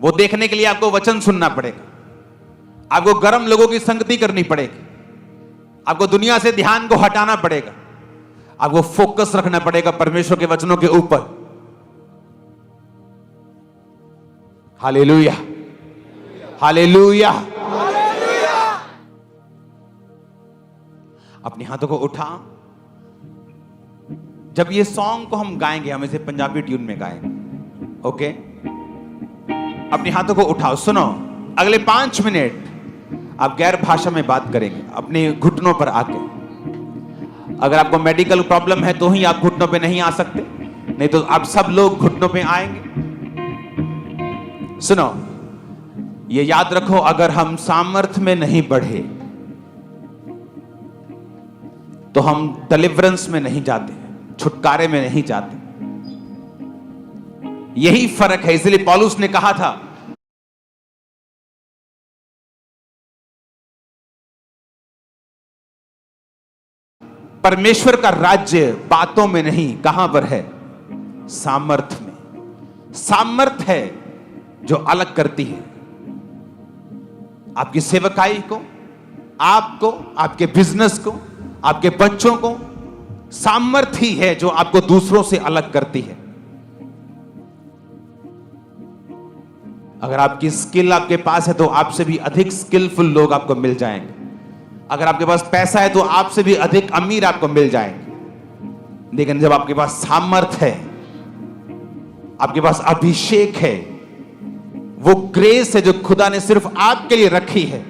वो देखने के लिए आपको वचन सुनना पड़ेगा, आपको गर्म लोगों की संगति करनी पड़ेगी, आपको दुनिया से ध्यान को हटाना पड़ेगा, आपको फोकस रखना पड़ेगा परमेश्वर के वचनों के ऊपर। Hallelujah, hallelujah. अपने हाथों को उठा। जब ये सॉन्ग को हम गाएंगे, हम इसे पंजाबी ट्यून में गाएंगे, ओके? अपने हाथों को उठाओ, सुनो। अगले 5 मिनट आप गैर भाषा में बात करेंगे अपने घुटनों पर आके। अगर आपको मेडिकल प्रॉब्लम है तो ही आप घुटनों पे नहीं आ सकते, नहीं तो आप सब लोग घुटनों पे आएंगे। सुनो, ये याद रखो, अगर हम सामर्थ्य में नहीं बढ़े तो हम डिलीवरेंस में नहीं जाते, छुटकारे में नहीं जाते। यही फर्क है। इसलिए पौलुस ने कहा था, परमेश्वर का राज्य बातों में नहीं, कहां पर है? सामर्थ्य में। सामर्थ्य है जो अलग करती है आपकी सेवकाई को, आपको, आपके बिजनेस को, आपके बच्चों को। सामर्थ्य ही है जो आपको दूसरों से अलग करती है। अगर आपकी स्किल आपके पास है तो आपसे भी अधिक स्किलफुल लोग आपको मिल जाएंगे। अगर आपके पास पैसा है तो आपसे भी अधिक अमीर आपको मिल जाएंगे। लेकिन जब आपके पास सामर्थ्य है, आपके पास अभिषेक है, वो ग्रेस है जो खुदा ने सिर्फ आपके लिए रखी है,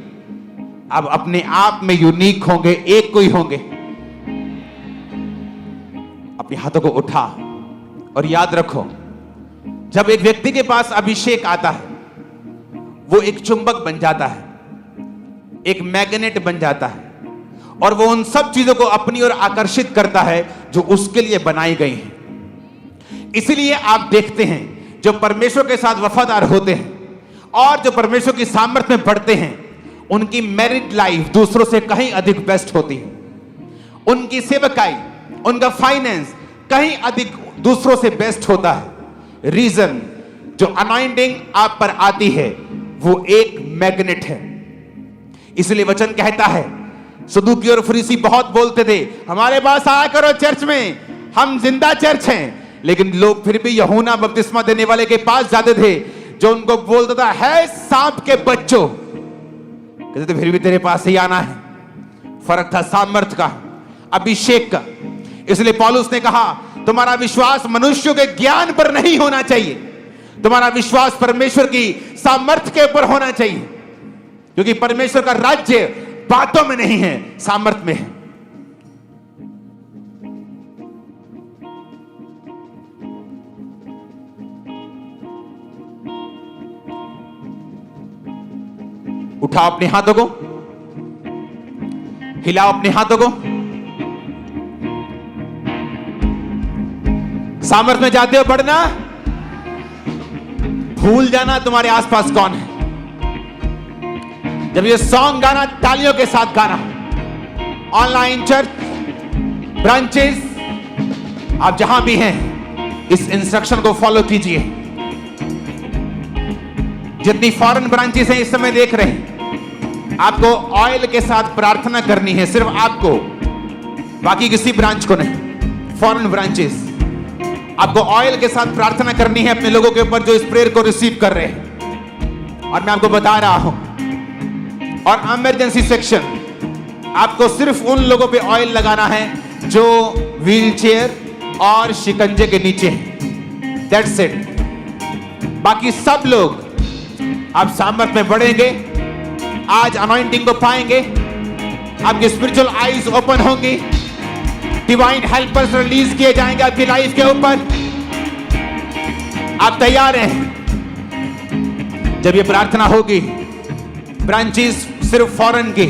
आप अपने आप में यूनिक होंगे, एक कोई होंगे। अपने हाथों को उठा और याद रखो, जब एक व्यक्ति के पास अभिषेक आता है, वो एक चुंबक बन जाता है, एक मैग्नेट बन जाता है, और वो उन सब चीजों को अपनी ओर आकर्षित करता है जो उसके लिए बनाई गई हैं। इसीलिए आप देखते हैं जो परमेश्वर के साथ वफादार होते हैं और जो परमेश्वर की सामर्थ्य में बढ़ते हैं, उनकी मैरिड लाइफ दूसरों से कहीं अधिक बेस्ट होती है। उनकी सेवकाई, उनका फाइनेंस कहीं अधिक दूसरों से बेस्ट होता है। रीजन, जो अनॉइंटिंग आप पर आती है वो एक मैग्नेट है। इसलिए वचन कहता है, सदूकी और फरीसी बहुत बोलते थे, हमारे पास आया करो चर्च में, हम जिंदा चर्च हैं। लेकिन लोग फिर भी यूहन्ना बपतिस्मा देने वाले के पास जाते थे, जो उनको बोलता था, है सांप के बच्चों। कहते थे फिर भी तेरे पास ही आना है। फर्क था सामर्थ का, अभिषेक का। इसलिए पौलुस ने कहा, तुम्हारा विश्वास मनुष्यों के ज्ञान पर नहीं होना चाहिए, तुम्हारा विश्वास परमेश्वर की सामर्थ्य के ऊपर होना चाहिए। क्योंकि परमेश्वर का राज्य बातों में नहीं है, सामर्थ्य में है। उठाओ अपने हाथों को, हिलाओ अपने हाथों को। सामर्थ्य में जाते हो बढ़ना, भूल जाना तुम्हारे आसपास कौन है। जब ये सॉन्ग गाना, तालियों के साथ गाना। ऑनलाइन चर्च, ब्रांचेस, आप जहां भी हैं, इस इंस्ट्रक्शन को फॉलो कीजिए। जितनी फॉरेन ब्रांचेस हैं इस समय देख रहे हैं, आपको ऑयल के साथ प्रार्थना करनी है, सिर्फ आपको, बाकी किसी ब्रांच को नहीं। फॉरेन ब्रांचेस, आपको ऑयल के साथ प्रार्थना करनी है अपने लोगों के ऊपर जो इस प्रेयर को रिसीव कर रहे हैं। और मैं आपको बता रहा हूं, और इमरजेंसी सेक्शन, आपको सिर्फ उन लोगों पे ऑयल लगाना है जो व्हील चेयर और शिकंजे के नीचे हैं। That's it. बाकी सब लोग आप सामर्थ्य में बढ़ेंगे, आज अनॉइंटिंग को पाएंगे, आपकी स्पिरिचुअल आईज ओपन होंगी, डिवाइन हेल्पर्स रिलीज किए जाएंगे आपकी लाइफ के ऊपर। आप तैयार हैं? जब ये प्रार्थना होगी, ब्रांचेस सिर्फ फॉरेन की,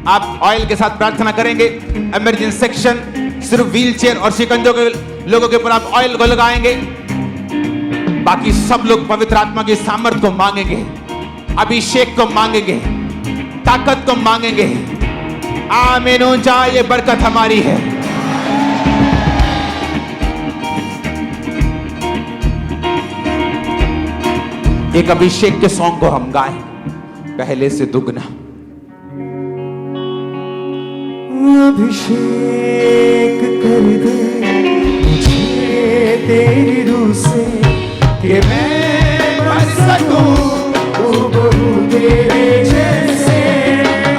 आप ऑयल के साथ प्रार्थना करेंगे। इमरजेंसी सेक्शन सिर्फ व्हील चेयर और शिकंजों के लोगों के ऊपर आप ऑयल को लगाएंगे। बाकी सब लोग पवित्र आत्मा की सामर्थ्य को मांगेंगे, अभिषेक को मांगेंगे, ताकत को मांगेंगे। आमीन हो जाए, ये बरकत हमारी है। एक अभिषेक के सॉन्ग को हम गाएं पहले से दुगना। अभिषेक कर दे मुझे तेरी रूह से कि मैं बन सकूं हूबहू तेरे जैसे।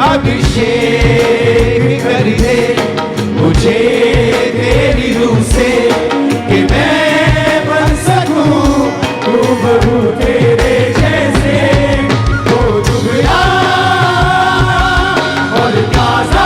अभिषेक कर दे मुझे तेरी रूह से कि मैं बन सकूं हूबहू तेरे जैसे। वो दुबला और ताजा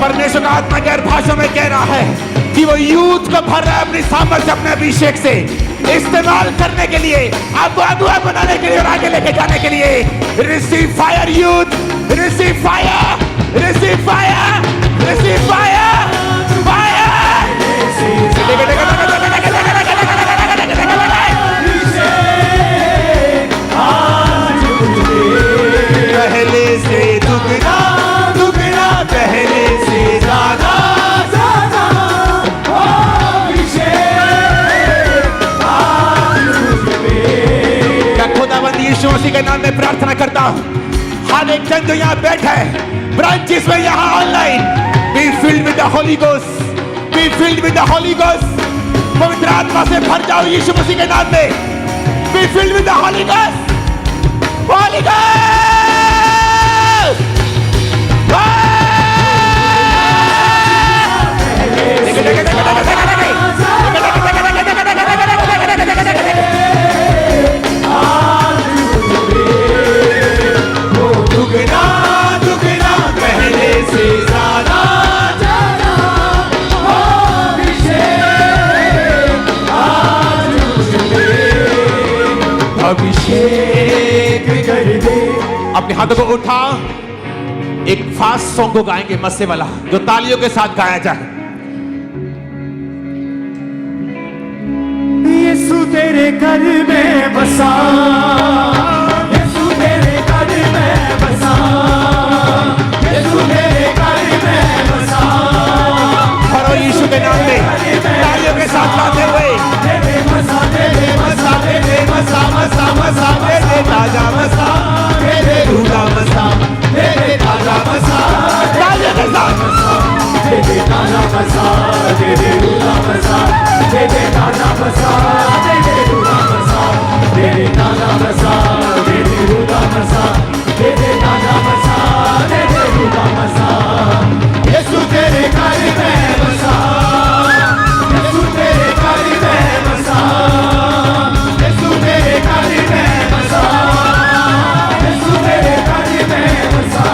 परमेश्वर का आत्मा गैर भाषा में कह रहा है कि वो यूथ को भर रहा है अपनी सामर्थ्य अपने अभिषेक से इस्तेमाल करने के लिए, आपको अगुआ बनाने के लिए और आगे लेके जाने के लिए। Receive fire youth, receive fire, receive fire, receive fire, fire. पहले से दुगना दुगना, पहले से ज्यादा ज्यादा अभिषेक मैं खुदावंद यीशु मसीह के नाम में प्रार्थना करता हूँ। हर एक जन जो यहाँ बैठा है, ब्रांचेस में, यहाँ online, B filled with the Holy ghost, B filled with the Holy ghost. पवित्र आत्मा से भर जाओ यीशु मसीह के नाम में। Be filled with the Holy Ghost, Holy Ghost. अभिषेक कर दे। अपने हाथों को उठा, एक फास्ट सॉन्ग को गाएंगे मस्से वाला जो तालियों के साथ गाया जाए। यीशु तेरे घर में बसा, यीशु तेरे घर में बसा, यीशु तेरे घर में बसा। भरो यीशु के नाम में तालियों के साथ गाते हुए। मसा तेरे मसा तेरे मसा मसा मसा तेरे ताजा मसा तेरे रूला मसा तेरे ताजा मसा तालियों के साथ तेरे ताजा मसा तेरे रूला मसा तेरे ताजा मसा तेरे रूला मसा तेरे ताजा मसा तेरे रूला मसा तेरे ताजा मसा तेरे रूला मसा। यीशु तेरे घर में बसा, यीशु तेरे घर में बसा, यीशु तेरे घर में बसा, यीशु तेरे घर में बसा।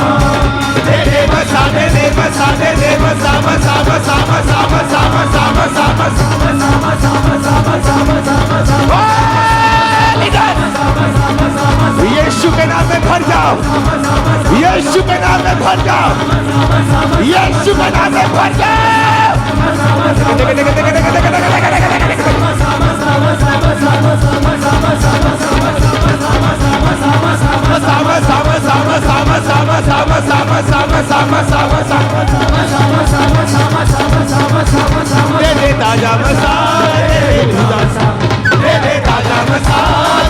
तेरे बसा तेरे बसा तेरे बसा बसा बसा बसा बसा बसा बसा बसा बसा बसा बसा बसा बसा। यीशु के नाम में भर जाओ, यीशु के नाम में भर जाओ। यीशु के नाम में भर जाओ। दे दे ताजा मसा, दे दे ताजा मसा,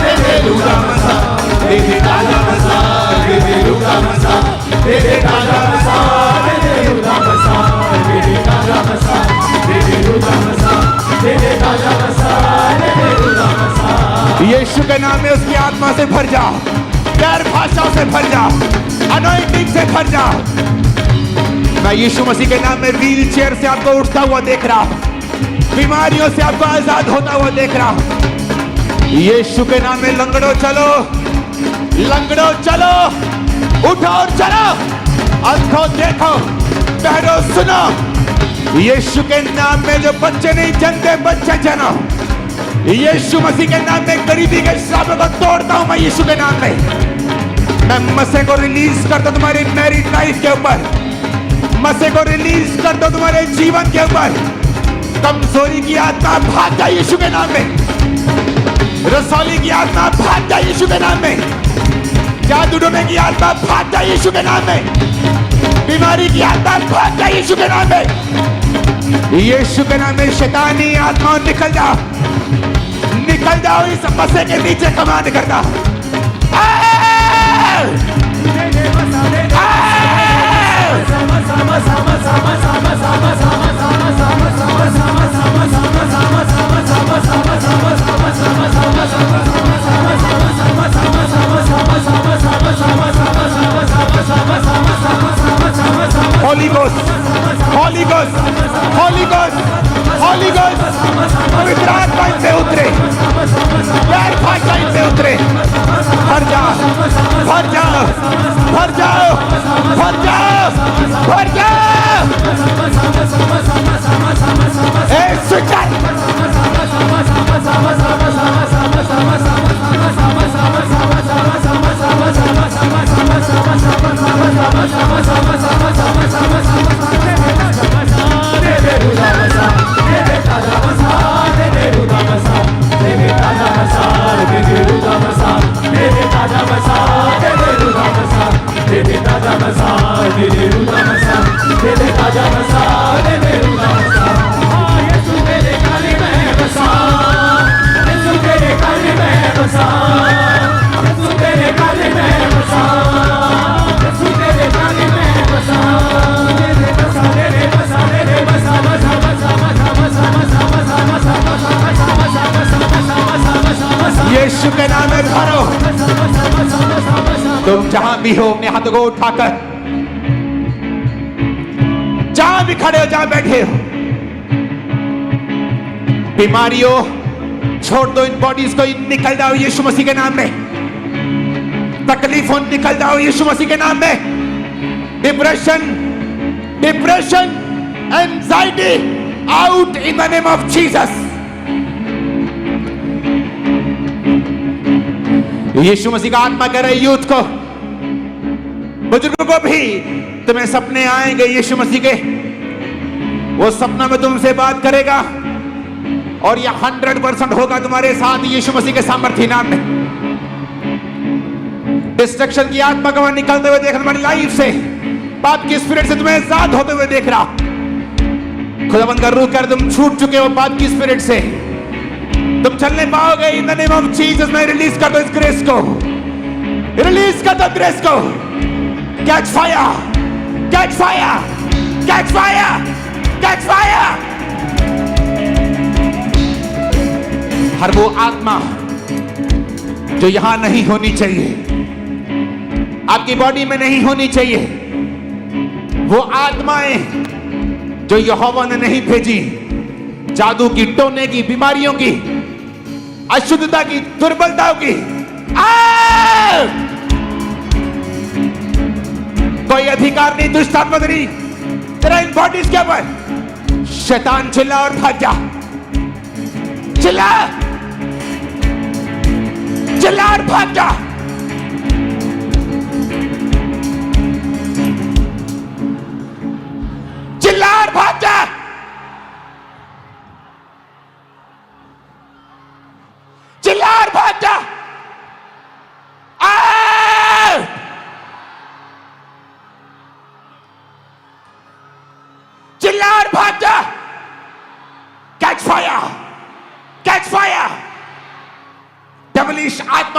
दे दे लूगा मसा, दे दे ताजा मसा, दे दे लूगा मसा, दे दे ताजा मसा, दे दे लूगा मसा, दे दे ताजा मसा, दे दे लूगा मसा, दे दे ताजा मसा, दे दे लूगा मसा। यीशु के नाम में उसकी आत्मा से भर जाओ, गैर भाषाओं से भर जाओ, अनॉइंटिंग से भर जाओ। मैं यीशु मसीह के नाम में व्हील चेयर से आपको उठता हुआ देख रहा हूं, बीमारियों से आपको आजाद होता हुआ देख रहा हूं। यीशु के नाम में लंगड़ो चलो, लंगड़ो चलो, उठो और चलो, अंधों देखो, बहरो सुनो। यीशु के नाम में जो बच्चे नहीं जनते बच्चे जनो। यीशु मसीह के नाम में गरीबी के श्रापों को तोड़ता हूं मैं यीशु के नाम में। मैं मसीह को रिलीज करता हूं तुम्हारी मैरिड लाइफ के ऊपर, मसीह को रिलीज करता हूं तुम्हारे जीवन के ऊपर। कमजोरी की आत्मा भाग जाए यीशु के नाम में, रसौली की आत्मा भाग जाए यीशु के नाम में, जादू टोने की आत्मा भाग जाए यीशु के नाम में, बीमारी की आत्मा भाग जाए यीशु के नाम में। यीशु के नाम में शैतानी आत्मा निकल जाओ, निकल जाओ इस मसीह के नीचे कमांड करता। Holy Ghost, Holy Ghost, Holy Ghost, Holy Ghost, पवित्र आत्मा इन पे उतरे, गैर भाषा इन पे उतरे। भर जाओ, भर जाओ, भर जाओ, भर जाओ, भर जाओ। ए स्विचर, यीशु के नाम में भरो। तुम जहां भी हो अपने हाथों को उठाकर, जहां भी खड़े हो, जहां बैठे हो, बीमारियों छोड़ दो, इन बॉडीज को निकल जाओ यीशु मसीह के नाम में। तकलीफों निकल जाओ यीशु मसीह के नाम में। Depression, depression, anxiety out in the name of Jesus. यीशु मसीह का आत्मा कह रहे यूथ को, बुजुर्गों को भी, तुम्हें सपने आएंगे यीशु मसीह के, वो सपना में तुमसे बात करेगा और यह 100% होगा तुम्हारे साथ यीशु मसीह के सामर्थ्य नाम में। डिस्ट्रक्शन की आत्मा को निकलते हुए देख तुम्हारी लाइफ से, पाप की स्पिरिट से तुम्हें आजाद होते हुए देख रहा। खुदावंद का रूह कर, तुम छूट चुके हो पाप की स्पिरिट से, तुम चलने पाओगे इन द नेम ऑफ जीसस। मैं रिलीज कर दो इस ग्रेस को, रिलीज कर दो ग्रेस को। Catch fire, catch fire, catch fire, catch fire. हर वो आत्मा जो यहां नहीं होनी चाहिए, आपकी बॉडी में नहीं होनी चाहिए, वो आत्माएं जो यहोवा ने नहीं भेजी, जादू की, टोने की, बीमारियों की, अशुद्धता की, दुर्बलताओं की, कोई अधिकार नहीं दुष्ट आत्मा नहीं तेरा इन बॉडीज के ऊपर। शैतान चिल्ला और भाग जा, चिल्ला, चिल्ला और भाग जा।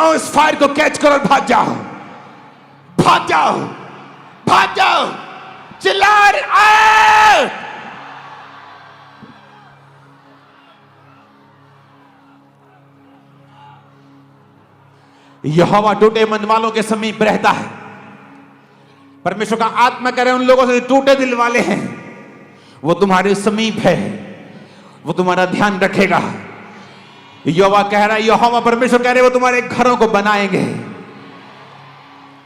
आत्माओं इस फायर को कैच करो और भाग जाओ, भाग जाओ, भाग जाओ, चिल्ला आओ। यहोवा टूटे मन वालों के समीप रहता है। परमेश्वर का आत्मा कह रहे उन लोगों से टूटे दिल वाले हैं, वो तुम्हारे समीप है, वो तुम्हारा ध्यान रखेगा। यहोवा कह रहा है, यहोवा परमेश्वर कह रहे वो तुम्हारे घरों को बनाएंगे,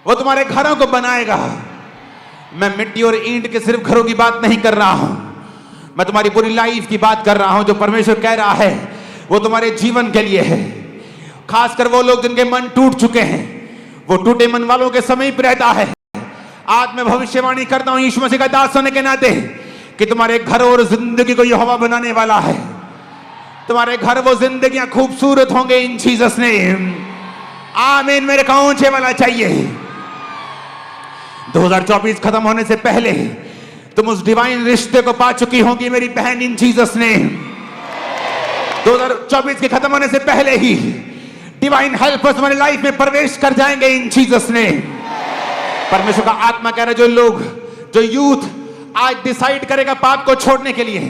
वो तुम्हारे घरों को बनाएगा। मैं मिट्टी और ईंट के सिर्फ घरों की बात नहीं कर रहा हूं, मैं तुम्हारी पूरी लाइफ की बात कर रहा हूं। जो परमेश्वर कह रहा है वो तुम्हारे जीवन के लिए है। खासकर वो लोग जिनके मन टूट चुके हैं, वो टूटे मन वालों के समीप रहता है। आज मैं भविष्यवाणी करता हूं यीशु मसीह का दास होने के नाते कि तुम्हारे घर और जिंदगी को यहोवा बनाने वाला है। तुम्हारे घर वो जिंदगियां खूबसूरत होंगे इन जीसस नेम। आमीन। मेरे को ऊंचे वाला चाहिए। 2024 खत्म होने से पहले तुम उस डिवाइन रिश्ते को पा चुकी होंगी मेरी बहन इन जीसस नेम। 2024 के खत्म होने से पहले ही डिवाइन हेल्पर्स तुम्हारी लाइफ में प्रवेश कर जाएंगे इन जीसस नेम। परमेश्वर का आत्मा कह रहा है, जो लोग, जो यूथ आज डिसाइड करेगा पाप को छोड़ने के लिए,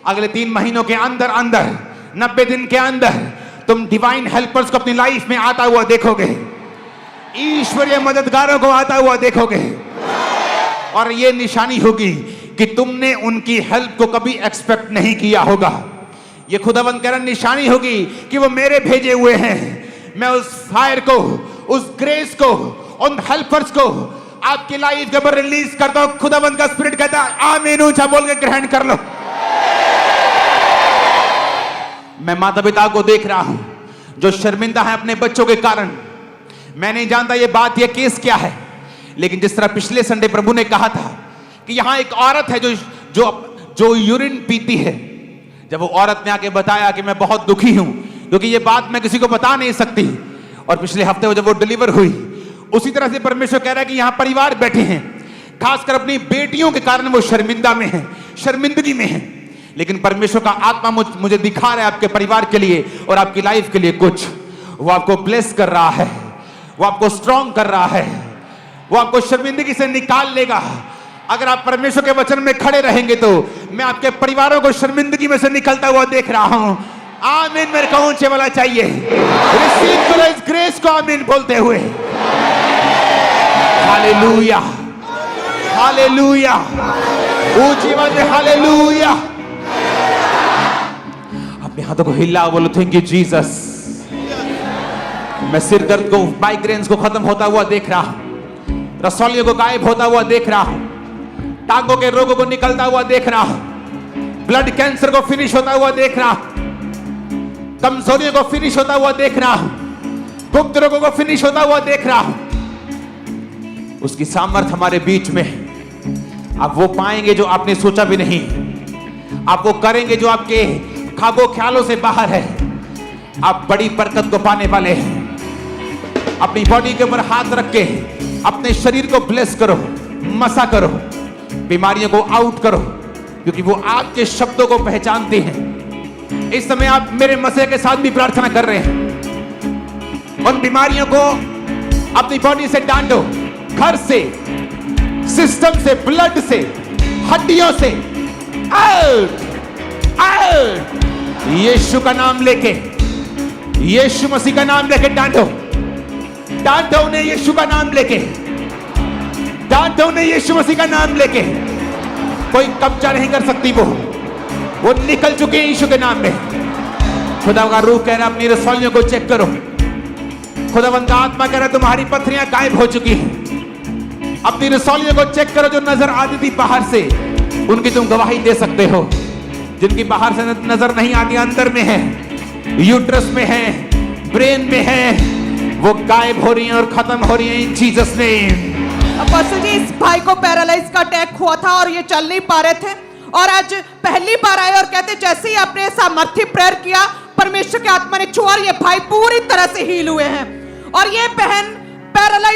अगले 3 महीनों के अंदर अंदर 90 दिन के अंदर तुम डिवाइन हेल्पर्स को अपनी लाइफ में आता हुआ देखोगे, ईश्वरीय मददगारों को आता हुआ देखोगे। और यह निशानी होगी कि तुमने उनकी हेल्प को कभी एक्सपेक्ट नहीं किया होगा। यह खुदावंद कह रहा निशानी होगी कि वो मेरे भेजे हुए हैं। मैं उस फायर को, उस ग्रेस को, उन हेल्पर्स को आपकी लाइफ के ऊपर रिलीज करता हूं। खुदावंद का स्पिरिट कहता है आमीन। ऊंचा बोल के ग्रहण कर लो। मैं माता पिता को देख रहा हूं जो शर्मिंदा है अपने बच्चों के कारण। मैं नहीं जानता ये बात, ये केस क्या है, लेकिन जिस तरह पिछले संडे प्रभु ने कहा था कि यहां एक औरत है जो यूरिन पीती है। जब वो औरत ने आके बताया कि मैं बहुत दुखी हूं क्योंकि ये बात मैं किसी को बता नहीं सकती, और पिछले हफ्ते जब वो डिलीवर हुई, उसी तरह से परमेश्वर कह रहा है कि यहां परिवार बैठे हैं, खासकर अपनी बेटियों के कारण वो शर्मिंदा में है, शर्मिंदगी में है। लेकिन परमेश्वर का आत्मा मुझे दिखा रहा है आपके परिवार के लिए और आपकी लाइफ के लिए कुछ। वो आपको ब्लेस कर रहा है, वो आपको स्ट्रॉन्ग कर रहा है, वो आपको शर्मिंदगी से निकाल लेगा। अगर आप परमेश्वर के वचन में खड़े रहेंगे तो मैं आपके परिवारों को शर्मिंदगी में से निकलता हुआ देख रहा हूं। आमीन। मेरे को ऊंचे वाला चाहिए। रिसीव करो इस ग्रेस को आमीन बोलते हुए। हालेलुया, हालेलुया, ऊंची आवाज में हालेलुया। अपने हाथों को हिला, बोलो थैंक यू जीसस। मैं सिर दर्द को, माइग्रेन्स को खत्म होता हुआ देख रहा हूं, रसौलियों को गायब होता हुआ देख रहा हूं, टांगों के रोगों को निकलता हुआ देख रहा हूं, ब्लड कैंसर को फिनिश होता हुआ देख रहा हूं, कमजोरियों को फिनिश होता हुआ देख रहा हूं, गुप्त रोगों को फिनिश होता हुआ देख रहा हूं। उसकी सामर्थ हमारे बीच में है। आप वो पाएंगे जो आपने सोचा भी नहीं, आप वो करेंगे जो आपके ख्वाबों ख्यालों से बाहर है। आप बड़ी बरकत को पाने वाले हैं। अपनी बॉडी के ऊपर हाथ रख के अपने शरीर को ब्लेस करो, मसा करो, बीमारियों को आउट करो, क्योंकि वो आपके शब्दों को पहचानते हैं। इस समय आप मेरे मसीह के साथ भी प्रार्थना कर रहे हैं। उन बीमारियों को अपनी बॉडी से डांटो, घर से, सिस्टम से, ब्लड से, हड्डियों से आउट, आउट। यीशु का नाम लेके, यीशु मसीह का नाम लेके डांटो, डांटो उन्हें यीशु का नाम लेके, डांटो उन्हें यीशु मसीह का नाम लेके। कोई कब्जा नहीं कर सकती, वो निकल चुके हैं यीशु के नाम में। खुदा का रूह कह रहा है अपनी रसौलियों को चेक करो। खुदावंद का आत्मा कह रहा है तुम्हारी पत्थरियां गायब हो चुकी हैं। अपनी रसौलियों को चेक करो जो नजर आती थी बाहर से, उनकी तुम गवाही दे सकते हो। जिनकी बाहर से नजर नहीं आती, अंदर में है, यूट्रस में है, ब्रेन में है, वो गायब हो रही हैं और खत्म हो रही हैं इन जीसस नेम। अपोस्टल जी, इस भाई को पैरालाइज का अटैक हुआ था और ये चल नहीं पा रहे थे, और आज पहली बार आए और कहते जैसे ही आपने सामर्थ्य प्रेयर किया, परमेश्वर के आत्मा ने छुआ और ये भाई पूरी तरह से हील हुए हैं। और ये बहन पैरालाइज